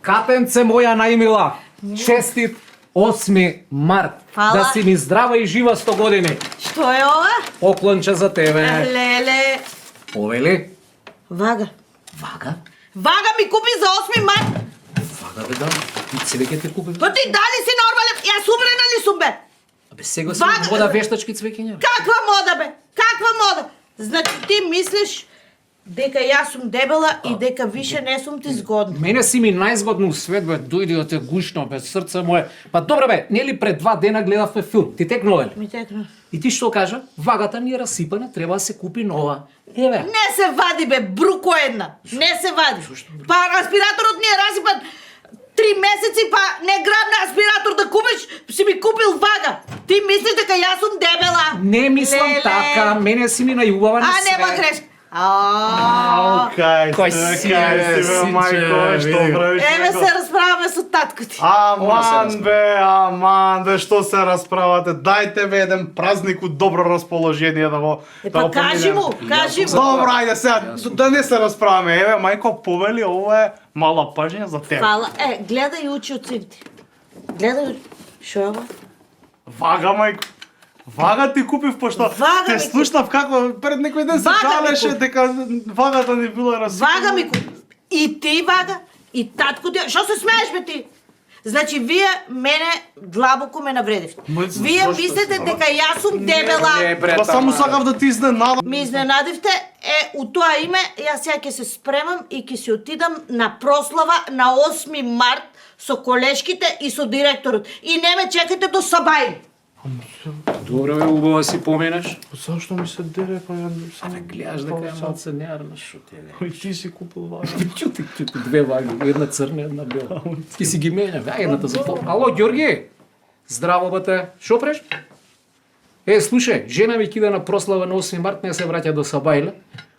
Катенце моја најмила, честит 8 март. Фала. Да си ми здрава и жива 100 години. Што е ова? Поклонче за тебе. Леле. Повели? Вага. Вага? Вага ми купи за 8 март. Вага бе да. И себе ќе ти купи. Па ти дали си нормален? Јас умрена ли сум бе? Абе сега си Вага- мода вештачки цвеќиња. Каква мода бе? Каква мода? Значи ти мислиш дека јас сум дебела и дека више не сум ти згодна. Мене си ми најзгодно у свет бе, дојди да те гушно бе, срце мое. Па добре бе, нели пред 2 дена гледавме филм. Ти текнува ли? Ми текна. И ти што кажа? Вагата ни е расипана, треба да се купи нова. Еве. Не се вади бе, бруко една. Не се вади. Па аспираторот ни е расипан 3 месеци, па не грабна аспиратор да купиш, си ми купил вага. Ти мислиш дека јас сум дебела? Не мислам Леле. така, мене си ми најубава на А, свет. нема грешка. Кој си, бе, мајко, што правиш? Еве се расправаме со татко ти. Аман бе, што се расправате? Дајте бе еден празник у добро расположение да го Па кажи му, кажи му. Добро, ајде сега, да не се расправаме. Еве, мајко, повели, ова е мала пажња за тебе. Фала. Гледај и учи од син ти. Гледај, шо е ова? Вага, мајко. Вага ти купив, пошто Вага те ми слушнав како пред некој ден се Вага ми жалеше купи. дека вагата ни била расипана. Вага ми купи. И ти вага, и татко ти. Шо се смееш бе ти? Значи вие мене длабоко ме навредивте. Вие зашто мислите се, дека јас сум дебела. Па само сакав да ти изненадам. Ми изненадивте, у тоа име, јас сега ќе се спремам и ќе се отидам на прослава на 8 март со колешките и со директорот. И не ме чекате до Сабајли. Добре бе, убаво си поменеш. Зашто ми се дере, па ја Абе, гледаш дека е малце неарна, шо ти е. Кој ти си купил вага? Чути, две ваги, една црна, една бела. Ти си ги мене, бе, едната за по. Ало, Ѓорги! Здраво, бате. Шо преш? Слушај, жена ми кида на прослава на 8 март, не се враќа до Сабајле.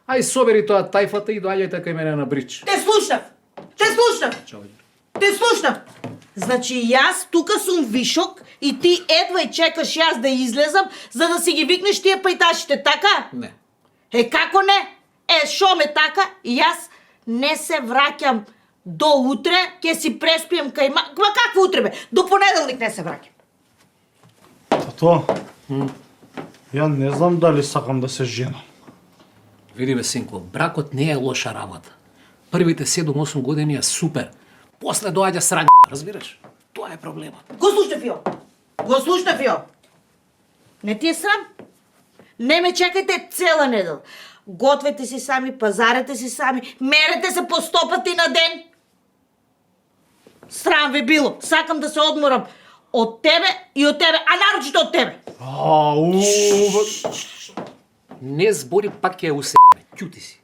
Ај собери тоа тајфата и доаѓајте кај мене на Брич. Те слушнав. Те слушнав. Те слушнав. Значи јас тука сум вишок и ти едва и чекаш јас да излезам за да си ги викнеш тие пајташите, така? Не. Како не? Шо ме така? Јас не се враќам до утре, ќе си преспием кај ма... Ма какво утре бе? До понеделник не се враќам. Тато, ја не знам дали сакам да се женам. Види бе, синко, бракот не е лоша работа. Првите 7-8 години е супер. После доаѓа срања, разбираш? Тоа е проблемот. Го слушнав ја. Го слушнав ја. Не ти е срам? Не ме чекајте цела недела. Гответе си сами, пазарете си сами, мерете се по 100 пати на ден. Срам ви било. Сакам да се одморам од тебе и од тебе, а нарочито од тебе. Не збори, пак ќе ја усебе. Ќути си.